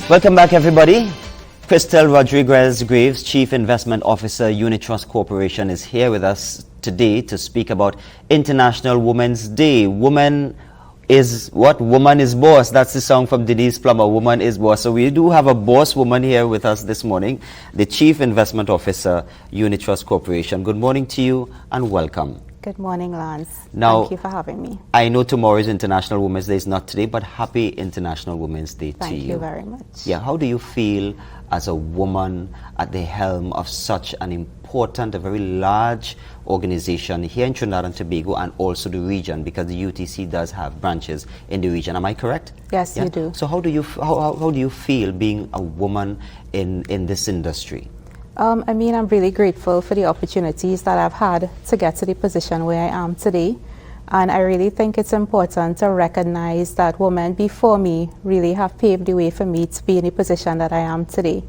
Welcome back, everybody. Crystal Rodriguez-Greaves, Chief Investment Officer, Unitrust Corporation, is here with us today to speak about International Women's Day. Woman is what? Woman is boss. That's the song from Denise Plummer, Woman is Boss. So we do have a boss woman here with us this morning, the Chief Investment Officer, Unitrust Corporation. Good morning to you and welcome. Good morning, Lance. Now, thank you for having me. I know tomorrow is International Women's Day. It's not today, but happy International Women's Day to you. Thank you very much. Yeah, how do you feel as a woman at the helm of such an important, a very large organization here in Trinidad and Tobago and also the region, because the UTC does have branches in the region. Am I correct? Yes, you do. So how do you feel being a woman in this industry? I'm really grateful for the opportunities that I've had to get to the position where I am today. And I really think it's important to recognize that women before me really have paved the way for me to be in the position that I am today.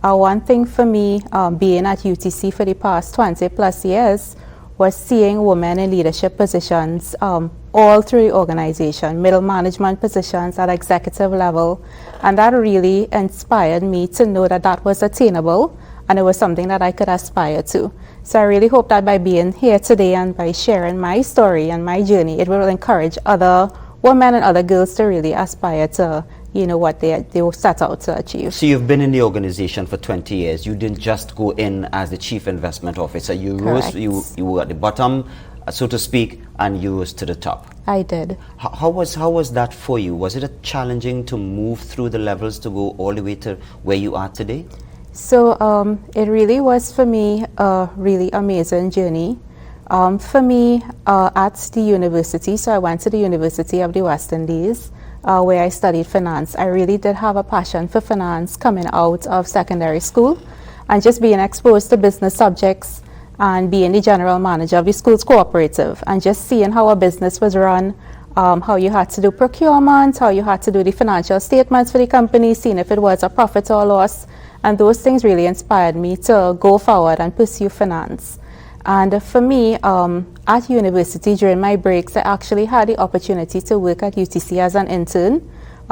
One thing for me, being at UTC for the past 20 plus years, was seeing women in leadership positions all through the organization, middle management positions at executive level. And that really inspired me to know that that was attainable and it was something that I could aspire to. So I really hope that by being here today and by sharing my story and my journey, it will encourage other women and other girls to really aspire to, what they will set out to achieve. So you've been in the organization for 20 years. You didn't just go in as the Chief Investment Officer. You rose, you were at the bottom, so to speak, and you rose to the top. I did. How was that for you? Was it challenging to move through the levels to go all the way to where you are today? So it really was for me a really amazing journey. For me, at the university, so I went to the University of the West Indies, where I studied finance. I really did have a passion for finance coming out of secondary school, and just being exposed to business subjects and being the general manager of the school's cooperative and just seeing how a business was run, how you had to do procurement, how you had to do the financial statements for the company, seeing if it was a profit or loss. And those things really inspired me to go forward and pursue finance. And for me, at university during my breaks, I actually had the opportunity to work at UTC as an intern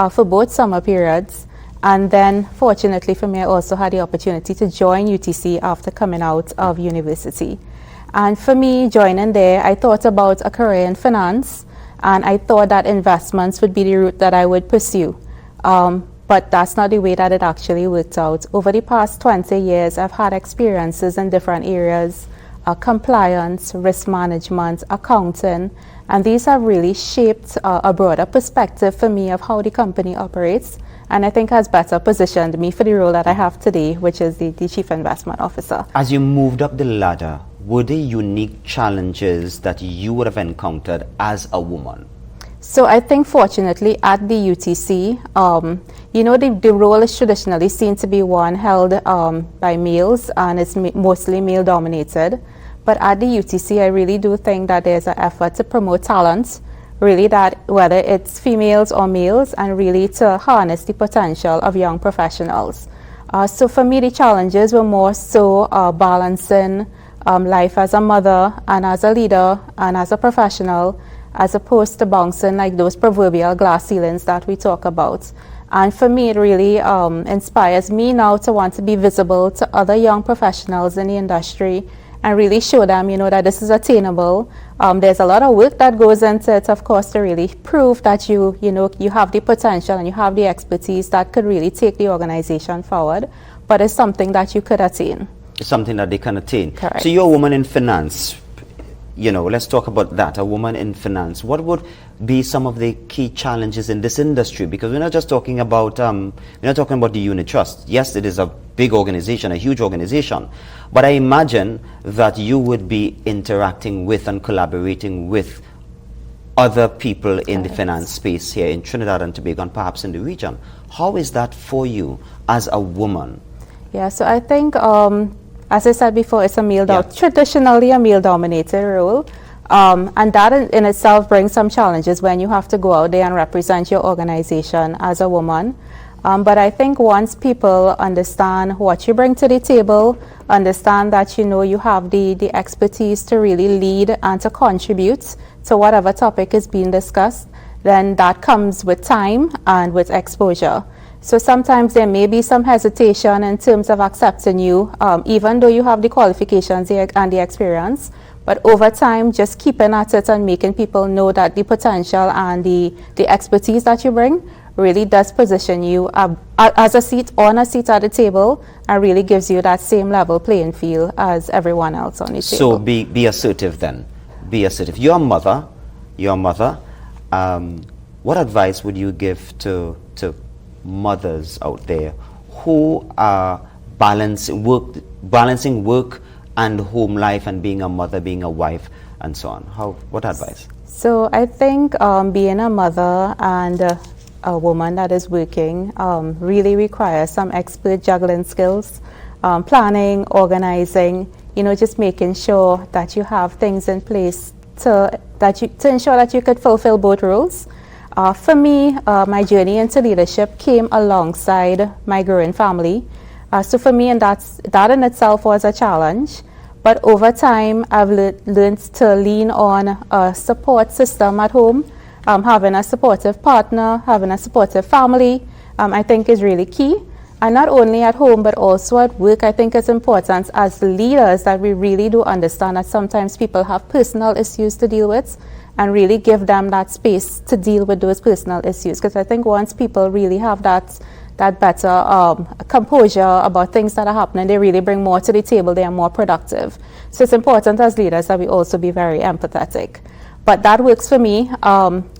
for both summer periods. And then fortunately for me, I also had the opportunity to join UTC after coming out of university. And for me, joining there, I thought about a career in finance, and I thought that investments would be the route that I would pursue. But that's not the way that it actually worked out. Over the past 20 years, I've had experiences in different areas, compliance, risk management, accounting, and these have really shaped a broader perspective for me of how the company operates, and I think has better positioned me for the role that I have today, which is the Chief Investment Officer. As you moved up the ladder, were there unique challenges that you would have encountered as a woman? So I think fortunately at the UTC, the role is traditionally seen to be one held by males, and it's mostly male dominated. But at the UTC, I really do think that there's an effort to promote talent, really, that whether it's females or males, and really to harness the potential of young professionals. So for me, the challenges were more so balancing life as a mother and as a leader and as a professional, as opposed to bouncing like those proverbial glass ceilings that we talk about. And for me, it really inspires me now to want to be visible to other young professionals in the industry and really show them, that this is attainable. There's a lot of work that goes into it, of course, to really prove that you have the potential and you have the expertise that could really take the organization forward. But it's something that you could attain. It's something that they can attain. Correct. So you're a woman in finance. Let's talk about that, a woman in finance. What would be some of the key challenges in this industry? Because we're not just talking about, the Unitrust. Yes, it is a big organization, a huge organization. But I imagine that you would be interacting with and collaborating with other people in the finance space here in Trinidad and Tobago and perhaps in the region. How is that for you as a woman? Yeah, so I think as I said before, it's traditionally a male-dominated role, and that in itself brings some challenges when you have to go out there and represent your organization as a woman. But I think once people understand what you bring to the table, understand that you have the expertise to really lead and to contribute to whatever topic is being discussed, then that comes with time and with exposure. So sometimes there may be some hesitation in terms of accepting you, even though you have the qualifications and the experience. But over time, just keeping at it and making people know that the potential and the expertise that you bring really does position you as a seat at the table, and really gives you that same level playing field as everyone else on the table. So be assertive then. Be assertive. You're a mother. What advice would you give to mothers out there who are balancing work and home life, and being a mother, being a wife, and so on? What advice? So I think being a mother and a woman that is working really requires some expert juggling skills, planning, organizing, just making sure that you have things in place to ensure that you could fulfill both roles. For me, my journey into leadership came alongside my growing family. So for me, and that in itself was a challenge. But over time, I've learned to lean on a support system at home. Having a supportive partner, having a supportive family, I think is really key. And not only at home, but also at work, I think it's important as leaders that we really do understand that sometimes people have personal issues to deal with, and really give them that space to deal with those personal issues. Because I think once people really have that better composure about things that are happening, they really bring more to the table, they are more productive. So it's important as leaders that we also be very empathetic. But that works for me.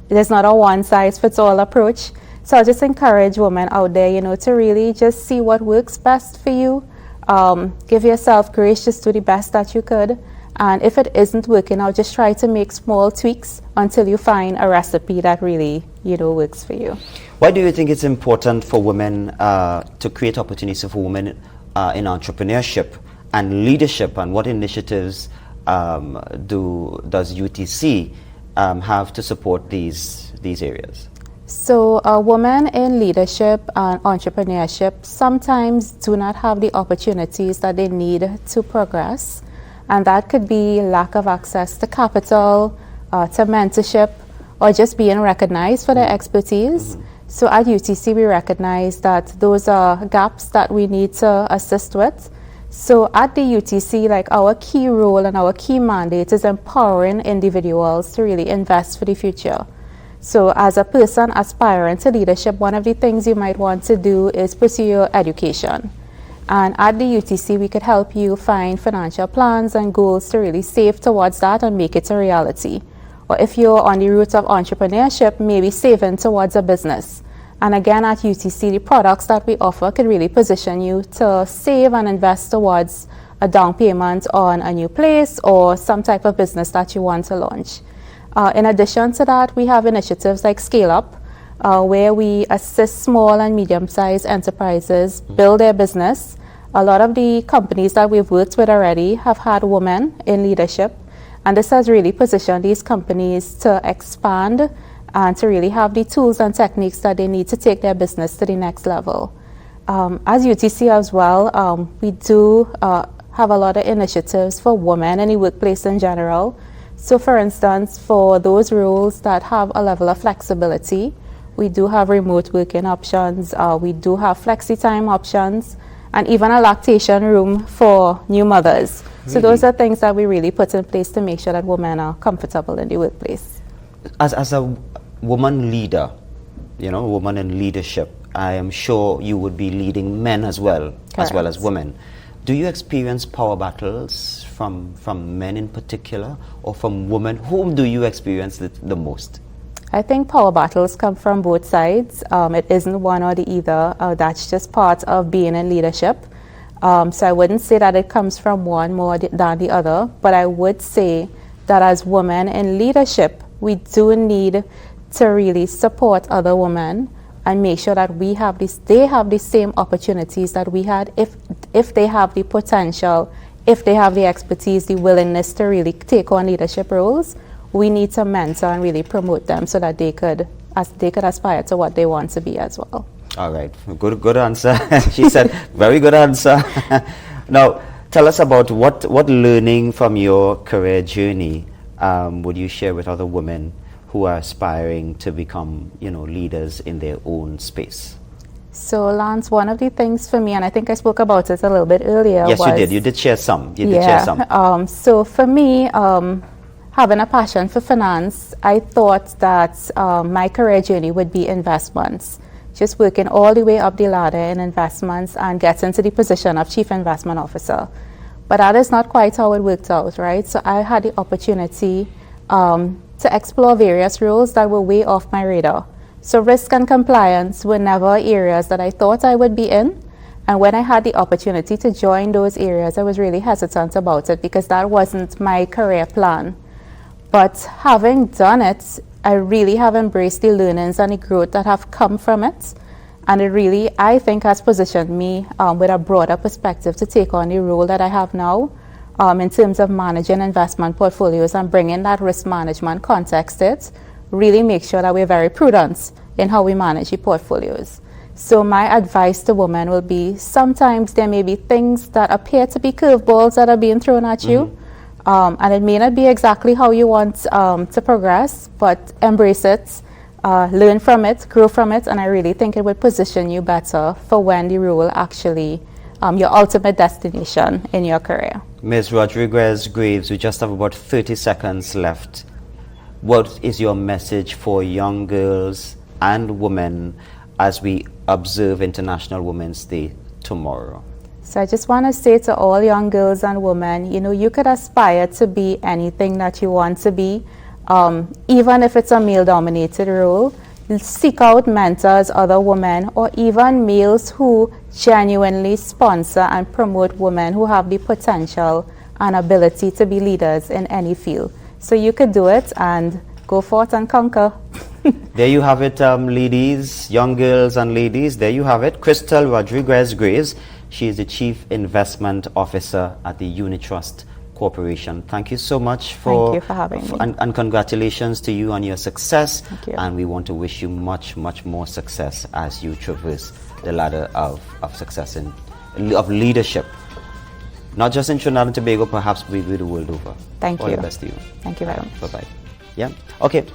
There's not a one-size-fits-all approach. So I just encourage women out there, to really just see what works best for you. Give yourself grace, just do the best that you could. And if it isn't working out, just try to make small tweaks until you find a recipe that really, works for you. Why do you think it's important for women to create opportunities for women in entrepreneurship and leadership, and what initiatives does UTC have to support these areas? So women in leadership and entrepreneurship sometimes do not have the opportunities that they need to progress. And that could be lack of access to capital, to mentorship, or just being recognized for their expertise. So at UTC, we recognize that those are gaps that we need to assist with. So at the UTC, our key role and our key mandate is empowering individuals to really invest for the future. So as a person aspiring to leadership, one of the things you might want to do is pursue your education. And at the UTC, we could help you find financial plans and goals to really save towards that and make it a reality. Or if you're on the route of entrepreneurship, maybe saving towards a business. And again, at UTC, the products that we offer can really position you to save and invest towards a down payment on a new place or some type of business that you want to launch. In addition to that, we have initiatives like Scale Up, where we assist small and medium-sized enterprises build their business. A lot of the companies that we've worked with already have had women in leadership, and this has really positioned these companies to expand and to really have the tools and techniques that they need to take their business to the next level. As UTC as well, we do have a lot of initiatives for women in the workplace in general. So for instance, for those roles that have a level of flexibility, we do have remote working options, we do have flexi-time options, and even a lactation room for new mothers. Really? So those are things that we really put in place to make sure that women are comfortable in the workplace. As a woman leader, woman in leadership, I am sure you would be leading men as well, Correct. As well as women. Do you experience power battles from men in particular, or from women? Whom do you experience the most? I think power battles come from both sides. It isn't one or the other. That's just part of being in leadership. So I wouldn't say that it comes from one more than the other, but I would say that as women in leadership, we do need to really support other women and make sure that they have the same opportunities that we had, if they have the potential, if they have the expertise, the willingness to really take on leadership roles. We need to mentor and really promote them so that they could aspire to what they want to be as well. All right, good answer. She said, very good answer. Now, tell us about what learning from your career journey would you share with other women who are aspiring to become, leaders in their own space? So, Lance, one of the things for me, and I think I spoke about it a little bit earlier. Yes, was, you did. You did share some. You did share some. So for me, having a passion for finance, I thought that my career journey would be investments, just working all the way up the ladder in investments and getting to the position of Chief Investment Officer. But that is not quite how it worked out, right? So I had the opportunity to explore various roles that were way off my radar. So risk and compliance were never areas that I thought I would be in. And when I had the opportunity to join those areas, I was really hesitant about it because that wasn't my career plan. But having done it, I really have embraced the learnings and the growth that have come from it. And it really, I think, has positioned me with a broader perspective to take on the role that I have now in terms of managing investment portfolios and bringing that risk management context to it. Really make sure that we're very prudent in how we manage the portfolios. So my advice to women will be, sometimes there may be things that appear to be curveballs that are being thrown at you, and it may not be exactly how you want to progress, but embrace it, learn from it, grow from it, and I really think it would position you better for when the role actually, your ultimate destination in your career. Ms. Rodriguez-Greaves, we just have about 30 seconds left. What is your message for young girls and women as we observe International Women's Day tomorrow? So I just want to say to all young girls and women, you know, you could aspire to be anything that you want to be, even if it's a male-dominated role. Seek out mentors, other women, or even males who genuinely sponsor and promote women who have the potential and ability to be leaders in any field. So you could do it and go forth and conquer. There you have it, ladies, young girls and ladies. There you have it. Crystal Rodriguez-Greaves. She is the Chief Investment Officer at the Unitrust Corporation. Thank you so much Thank you for having me. And congratulations to you on your success. Thank you. And we want to wish you much, much more success as you traverse the ladder of success of leadership. Not just in Trinidad and Tobago, perhaps maybe the world over. Thank you. All the best to you. Thank you very much. Bye-bye. Yeah. Okay.